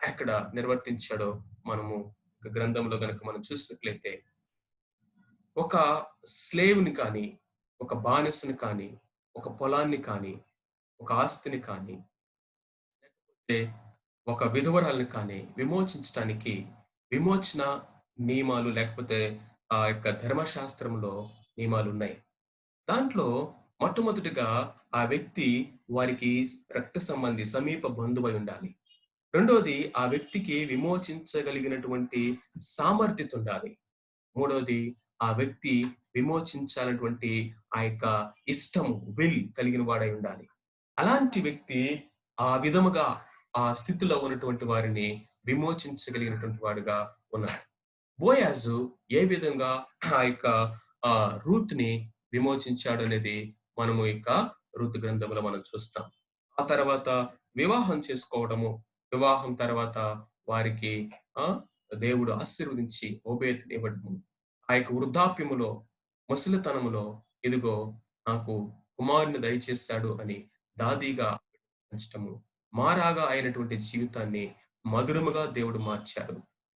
అక్కడ నిర్వర్తించాడో మనము గ్రంథంలో కనుక మనం చూసినట్లయితే, ఒక స్లేవ్ని కానీ, ఒక బానిసని కానీ, ఒక పొలాన్ని కానీ, ఒక ఆస్తిని కానీ, లేకపోతే ఒక విధవరాల్ని కానీ విమోచించడానికి విమోచన నియమాలు, లేకపోతే ఆ యొక్క ధర్మశాస్త్రంలో నియమాలు ఉన్నాయి. దాంట్లో మొట్టమొదటిగా ఆ వ్యక్తి వారికి రక్త సంబంధి, సమీప బంధువై ఉండాలి. రెండోది ఆ వ్యక్తికి విమోచించగలిగినటువంటి సామర్థ్యత ఉండాలి. మూడోది ఆ వ్యక్తి విమోచించాలన్నటువంటి ఆ యొక్క ఇష్టము, విల్ కలిగిన వాడై ఉండాలి. అలాంటి వ్యక్తి ఆ విధముగా ఆ స్థితిలో ఉన్నటువంటి వారిని విమోచించగలిగినటువంటి వాడుగా ఉన్నాడు. బోయాజు ఏ విధంగా ఆ యొక్క రూత్ ని విమోచించాడు అనేది మనము ఇక రూత్ గ్రంథంలో మనం చూస్తాం. ఆ తర్వాత వివాహం చేసుకోవడము, వివాహం తర్వాత వారికి దేవుడు ఆశీర్వదించి ఓబేతుని ఇవ్వడము, ఆ యొక్క వృద్ధాప్యములో, ముసలితనములో ఇదిగో నాకు కుమారుని దయచేశాడు అని దాదీగా పెంచటము, మారాగా అయినటువంటి జీవితాన్ని మధురముగా దేవుడు మార్చాడు.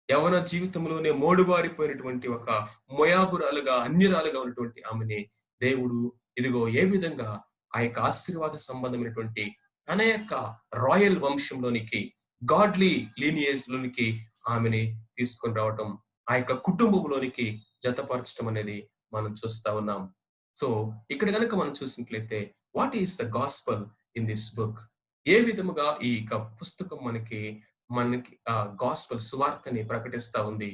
యవన జీవితంలోనే మోడుబారిపోయినటువంటి ఒక మోయాబురాలుగా, అన్యురాలుగా ఉన్నటువంటి ఆమెని దేవుడు ఇదిగో ఏ విధంగా ఆ యొక్క ఆశీర్వాద సంబంధమైనటువంటి తన యొక్క రాయల్ వంశంలోనికి, గాడ్లీ లీనియేజ్ లోనికి ఆమెని తీసుకొని రావటం, ఆ యొక్క కుటుంబంలోనికి జతపరచడం అనేది మనం చూస్తా ఉన్నాం. సో ఇక్కడ కనుక మనం చూసినట్లయితే what is the gospel in this book? ఏ విధముగా ఈ పుస్తకం మనకి ఆ గాస్పల్ సువార్తని ప్రకటిస్తా ఉంది.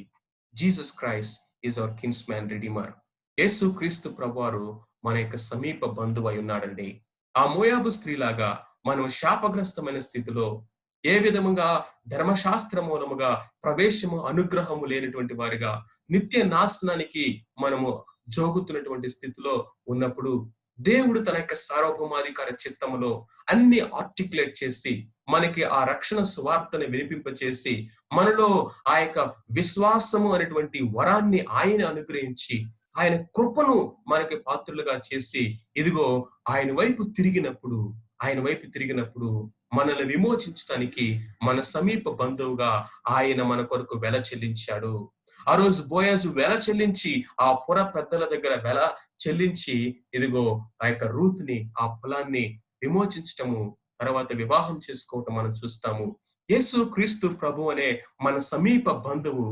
Jesus Christ is our kinsman redeemer. యేసు క్రీస్తు ప్రభువారు మన యొక్క సమీప బంధువు అయి ఉన్నాడండి. ఆ మోయాబు స్త్రీలాగా మనం శాపగ్రస్తమైన స్థితిలో, ఏ విధముగా ధర్మశాస్త్ర మూలముగా ప్రవేశము, అనుగ్రహము లేనటువంటి వారిగా నిత్య నాశనానికి మనము జోగుతున్నటువంటి స్థితిలో ఉన్నప్పుడు, దేవుడు తన యొక్క సార్వభౌమాధికార చిత్తములో అన్ని ఆర్టికులేట్ చేసి మనకి ఆ రక్షణ సువార్తని వినిపింపచేసి మనలో ఆ యొక్క విశ్వాసము అనేటువంటి వరాన్ని ఆయన అనుగ్రహించి, ఆయన కృపను మనకి పాత్రులుగా చేసి ఇదిగో ఆయన వైపు తిరిగినప్పుడు మనల్ని విమోచించడానికి మన సమీప బంధువుగా ఆయన మన కొరకు వెల చెల్లించాడు. ఆ రోజు బోయాజు వెల చెల్లించి, ఆ పుర పెద్దల దగ్గర వెల చెల్లించి ఇదిగో ఆ యొక్క రూత్ ని, ఆ పొలాన్ని విమోచించటము, తర్వాత వివాహం చేసుకోవటం మనం చూస్తాము. యేసు క్రీస్తు ప్రభు అనే మన సమీప బంధువు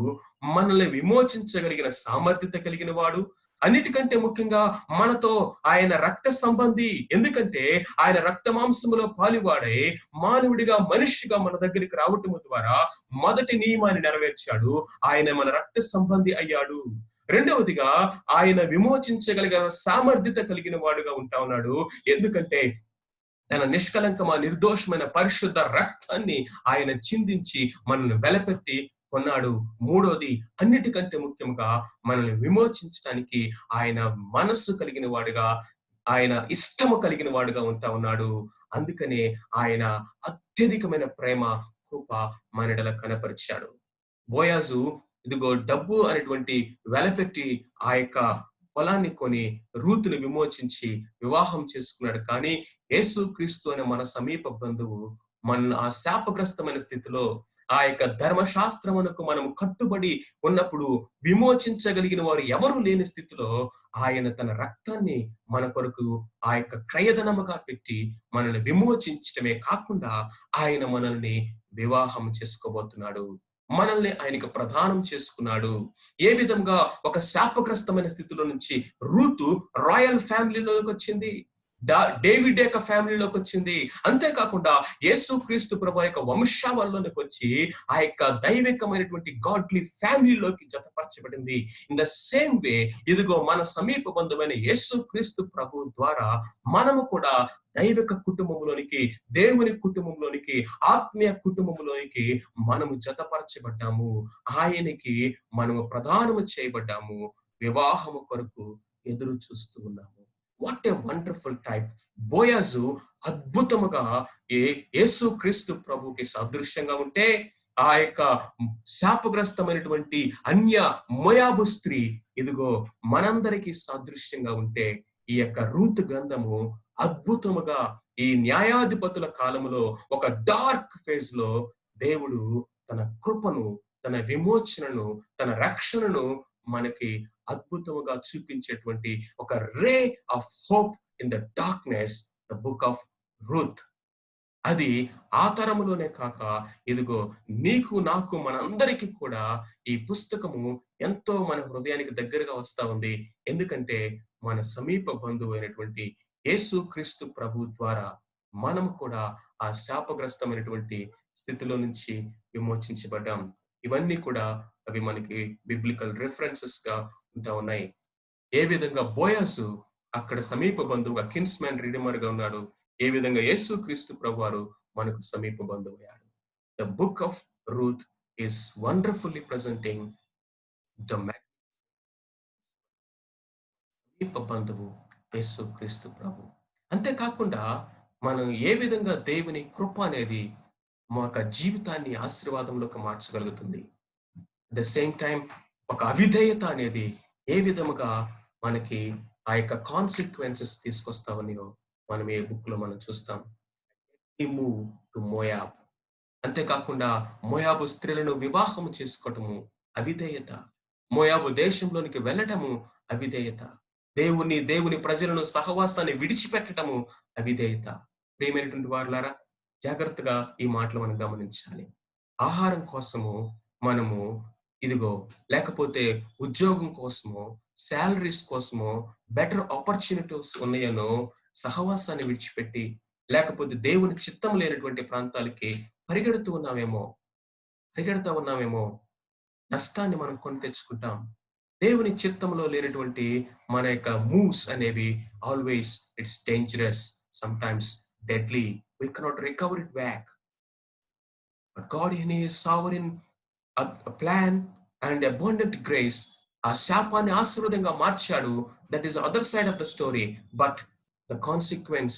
మనల్ని విమోచించగలిగిన సామర్థ్యత కలిగిన వాడు. అన్నిటికంటే ముఖ్యంగా మనతో ఆయన రక్త సంబంధి. ఎందుకంటే ఆయన రక్త మాంసములో పాలువాడై మానవుడిగా, మనిషిగా మన దగ్గరికి రావటం ద్వారా మొదటి నియమాన్ని నెరవేర్చాడు. ఆయన మన రక్త సంబంధి అయ్యాడు. రెండవదిగా ఆయన విమోచించగలిగే సామర్థ్యత కలిగిన వాడుగా ఉంటా ఉన్నాడు. ఎందుకంటే తన నిష్కలంకమ నిర్దోషమైన పరిశుద్ధ రక్తాన్ని ఆయన చిందించి మనల్ని వెలపెట్టి కొన్నాడు. మూడోది, అన్నిటికంటే ముఖ్యంగా మనల్ని విమోచించడానికి ఆయన మనస్సు కలిగిన వాడుగా, ఆయన ఇష్టము కలిగిన వాడుగా ఉంటా ఉన్నాడు. అందుకనే ఆయన అత్యధికమైన ప్రేమ, కృప మన ఎడల కనపరిచాడు. బోయాజు ఇదిగో డబ్బు అనేటువంటి వెలపెట్టి ఆ యొక్క పొలాన్ని కొని రూతుని విమోచించి వివాహం చేసుకున్నాడు. కానీ యేసుక్రీస్తు అనే మన సమీప బంధువు మన ఆ శాపగ్రస్తమైన స్థితిలో ఆ యొక్క ధర్మశాస్త్రమునకు మనం కట్టుబడి ఉన్నప్పుడు విమోచించగలిగిన వారు ఎవరు లేని స్థితిలో ఆయన తన రక్తాన్ని మన కొరకు ఆ యొక్క క్రయధనముగా పెట్టి మనల్ని విమోచించటమే కాకుండా ఆయన మనల్ని వివాహం చేసుకోబోతున్నాడు. మనల్ని ఆయనకు ప్రదానం చేసుకున్నాడు. ఏ విధంగా ఒక శాపగ్రస్తమైన స్థితిలో నుంచి రూతు రాయల్ ఫ్యామిలీలోకి వచ్చింది, డేవిడ్ యొక్క ఫ్యామిలీలోకి వచ్చింది. అంతేకాకుండా యేసుక్రీస్తు ప్రభు యొక్క వంశావళిలోకి వచ్చి ఆ యొక్క దైవికమైనటువంటి గాడ్లీ ఫ్యామిలీలోకి జతపరచబడింది. ఇన్ ద సేమ్ వే ఇదిగో మన సమీప బంధువైన యేసుక్రీస్తు ప్రభు ద్వారా మనము కూడా దైవిక కుటుంబంలోనికి, దేవుని కుటుంబంలోనికి, ఆత్మీయ కుటుంబంలోనికి మనము జతపరచబడ్డాము. ఆయనకి మనము ప్రదానము చేయబడ్డాము. వివాహము కొరకు ఎదురు చూస్తూ ఉన్నాము. What a wonderful type! Boaz అద్భుతముగా యేసు క్రీస్తు ప్రభుకి సాదృశ్యంగా ఉంటే, ఆ యొక్క శాపగ్రస్తమైనటువంటి అన్య మోయాబు స్త్రీ ఇదిగో మనందరికీ సాదృశ్యంగా ఉంటే, ఈ యొక్క రూతు గ్రంథము అద్భుతముగా ఈ న్యాయాధిపతుల కాలములో ఒక డార్క్ ఫేజ్ లో దేవుడు తన కృపను, తన విమోచనను, తన రక్షణను మనకి అద్భుతముగా చూపించేటువంటి ఒక ray of hope in the darkness, the book of Ruth. అది ఆ తరములోనే కాక ఇదిగో నీకు, నాకు, మనందరికీ కూడా ఈ పుస్తకము ఎంతో మన హృదయానికి దగ్గరగా వస్తా ఉంది. ఎందుకంటే మన సమీప బంధువు అయినటువంటి యేసు క్రీస్తు ప్రభు ద్వారా మనం కూడా ఆ శాపగ్రస్తమైనటువంటి స్థితిలో నుంచి విమోచించబడ్డాం. ఇవన్నీ కూడా అవి మనకి బిబ్లికల్ రిఫరెన్సెస్ గా ఉంటా ఉన్నాయి. ఏ విధంగా బోయాజు అక్కడ సమీప బంధువుగా, కిన్స్‌మ్యాన్ రిడీమర్ గా ఉన్నాడు, ఏ విధంగా యేసు క్రీస్తు ప్రభువారు మనకు సమీప బంధువు అయ్యాడు. The book of Ruth is wonderfully presenting the సమీప బంధువు యేసు క్రీస్తు ప్రభు. అంతేకాకుండా మనం ఏ విధంగా దేవుని కృప అనేది మా యొక్క జీవితాన్ని ఆశీర్వాదంలోకి మార్చగలుగుతుంది. ద సేమ్ టైం ఒక అవిధేయత అనేది ఏ విధముగా మనకి ఆ యొక్క కాన్సిక్వెన్సెస్ తీసుకొస్తావనియో మనం ఏ బుక్ లో మనం చూస్తాం. Move to Moab. అంతేకాకుండా మోయాబు స్త్రీలను వివాహము చేసుకోవటము అవిధేయత. మోయాబు దేశంలోనికి వెళ్ళటము అవిధేయత. దేవుని ప్రజలను, సహవాసాన్ని విడిచిపెట్టటము అవిధేయత. ప్రియమైనటువంటి వారులారా, జాగ్రత్తగా ఈ మాటలు మనం గమనించాలి. ఆహారం కోసము మనము ఇదిగో, లేకపోతే ఉద్యోగం కోసమో, శాలరీస్ కోసమో, బెటర్ ఆపర్చునిటీస్ ఉన్నాయనో సహవాసాన్ని విడిచిపెట్టి, లేకపోతే దేవుని చిత్తం లేనటువంటి ప్రాంతాలకి పరిగెడుతూ ఉన్నామేమో నష్టాన్ని మనం కొని తెచ్చుకుంటాం. దేవుని చిత్తంలో లేనటువంటి మన యొక్క మూవ్స్ అనేవి always it's dangerous, some times deadly. We cannot recover it back. But God in His sovereign plan and abundant grace ఆ శాపాన్ని ఆశీర్వాదంగా మార్చాడు. That is other side of the story. But the consequence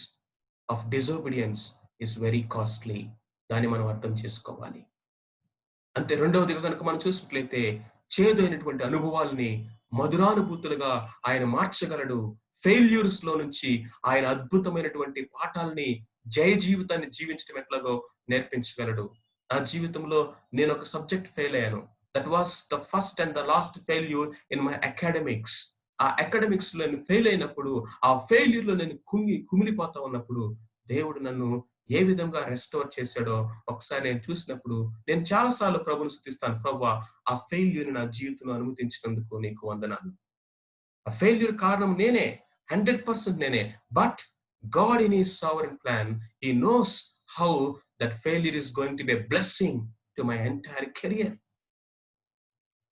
of disobedience is very costly. దాన్ని మనం అర్థం చేసుకోవాలి. అంతే. రెండవదిగా కనుక మనం చూసినట్లయితే, చేదు అయినటువంటి అనుభవాల్ని మధురానుభూతులుగా ఆయన మార్చగలడు. ఫెయిల్యూర్స్ లో నుంచి ఆయన అద్భుతమైనటువంటి పాఠాలని, జయ జీవితాన్ని జీవించడం ఎట్లాగో నేర్పించగలడు. నా జీవితంలో నేను ఒక సబ్జెక్ట్ ఫెయిల్ అయ్యాను. That was the first and the last failure in my academics. ఆ అకాడమిక్స్ లో నేను ఫెయిల్ అయినప్పుడు, ఆ ఫెయిల్యూర్ లో నేను కుమిలిపోతా ఉన్నప్పుడు దేవుడు నన్ను ఏ విధంగా రెస్టోర్ చేశాడో ఒకసారి నేను చూసినప్పుడు నేను చాలా సార్లు ప్రభుని స్తుతిస్తాను. ప్రభువా, ఆ ఫెయిల్యూర్ నా జీవితంలో అనుమతించినందుకు నీకు వందనాలు. ఆ ఫెయిల్యూర్ కారణం నేనే, 100% నేనే. But God in His sovereign plan, He knows how that failure is going to be a blessing to my entire career.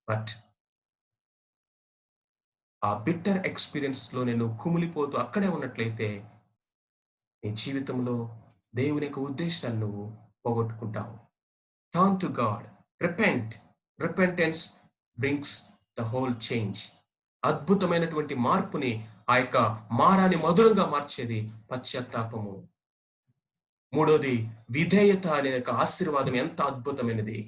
But ఆ బిట్టర్ ఎక్స్‌పీరియన్స్‌లో నేను కుమిలిపోతూ అక్కడే ఉన్నట్లయితే, నీ జీవితంలో దేవుని యొక్క ఉద్దేశాలు నువ్వు పోగొట్టుకుంటావు. Turn to God. Repent. Repentance brings the whole change. అద్భుతమైనటువంటి మార్పుని, ఆ యొక్క మారాన్ని మధురంగా మార్చేది పశ్చాత్తాపము. మూడోది విధేయత అనే యొక్క ఆశీర్వాదం ఎంత అద్భుతమైనది.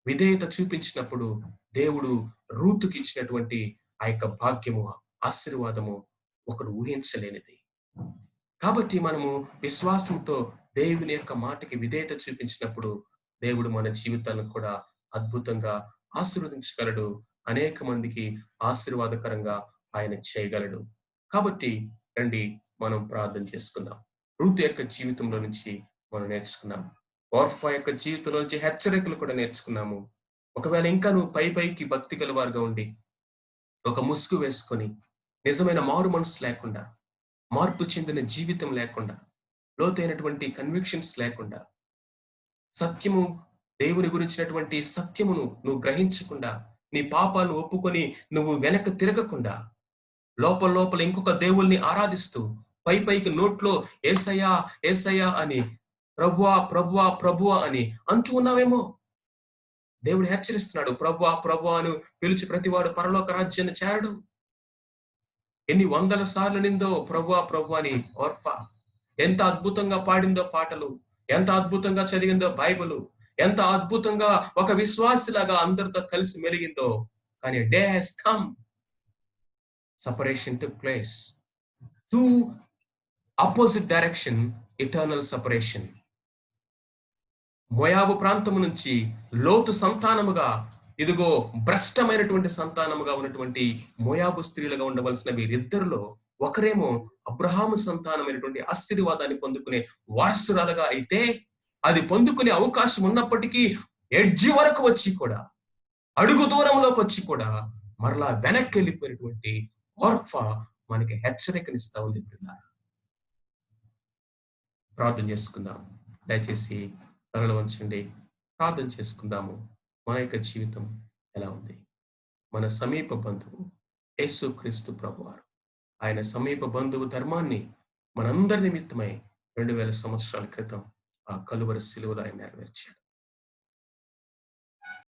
విధేయత చూపించినప్పుడు దేవుడు రూతుకి ఇచ్చినటువంటి ఆ యొక్క భాగ్యము, ఆశీర్వాదము ఒకడు ఊహించలేనిది. కాబట్టి మనము విశ్వాసంతో దేవుని యొక్క మాటకి విధేయత చూపించినప్పుడు దేవుడు మన జీవితాలను కూడా అద్భుతంగా ఆశీర్వదించగలడు. అనేక మందికి ఆశీర్వాదకరంగా ఆయన చేయగలడు. కాబట్టి రండి మనం ప్రార్థన చేసుకుందాం. రూతు యొక్క జీవితంలో నుంచి మనం నేర్చుకున్నాం. ఓర్ఫా యొక్క జీవితంలో నుంచి హెచ్చరికలు కూడా నేర్చుకున్నాము. ఒకవేళ ఇంకా నువ్వు పైకి భక్తి గలవారుగా ఉండి, ఒక ముసుగు వేసుకొని, నిజమైన మారు మనసు లేకుండా, మార్పు చెందిన జీవితం లేకుండా, లోతైనటువంటి కన్విక్షన్స్ లేకుండా, సత్యము దేవుని గురించినటువంటి సత్యమును నువ్వు గ్రహించకుండా, నీ పాపాలను ఒప్పుకొని నువ్వు వెనక్కి తిరగకుండా, లోపల ఇంకొక దేవుల్ని ఆరాధిస్తూ, పైకి నోట్లో యేసయ్యా, యేసయ్యా అని, ప్రభువా, ప్రభువా, ప్రభువా అని అంటూ ఉన్నావేమో. దేవుడు హెచ్చరిస్తున్నాడు. ప్రభువా, ప్రభువా అని పిలిచి ప్రతివాడు పరలోక రాజ్యాన్ని చేరడు. ఎన్ని వందల సార్లు నిందో ప్రభువా, ప్రభువా అని ఓర్ఫా. ఎంత అద్భుతంగా పాడిందో పాటలు, ఎంత అద్భుతంగా చదివిందో బైబిలు, ఎంత అద్భుతంగా ఒక విశ్వాసిలాగా అందరితో కలిసి మెలిగిందో. కానీ day has come, separation took place. To opposite direction, eternal separation. Moab ప్రాంతము నుంచి లోతు సంతానముగా, ఇదిగో భ్రష్టమైనటువంటి సంతానముగా ఉన్నటువంటి మోయాబు స్త్రీలుగా ఉండవలసిన వీరిద్దరిలో ఒకరేమో అబ్రహాము సంతానమైనటువంటి ఆశీర్వాదాన్ని పొందుకునే వారసురాలుగా అయితే, అది పొందుకునే అవకాశం ఉన్నప్పటికీ ఎడ్జి వరకు వచ్చి కూడా, అడుగు దూరంలోకి వచ్చి కూడా మరలా వెనక్కి వెళ్ళిపోయినటువంటి ఓర్ఫా మనకి హెచ్చరికనిస్తా ఉంది. ప్రార్థన చేసుకుందాం. దయచేసి తలలు వంచండి. ప్రార్థన చేసుకుందాము. మన యొక్క జీవితం ఎలా ఉంది? మన సమీప బంధువు యేసుక్రీస్తు ప్రభువారు, ఆయన సమీప బంధువు ధర్మాన్ని మనందరి నిమిత్తమై 2000 సంవత్సరాల క్రితం ఆ కలువరి శిలువలో ఆయన నెరవేర్చాడు.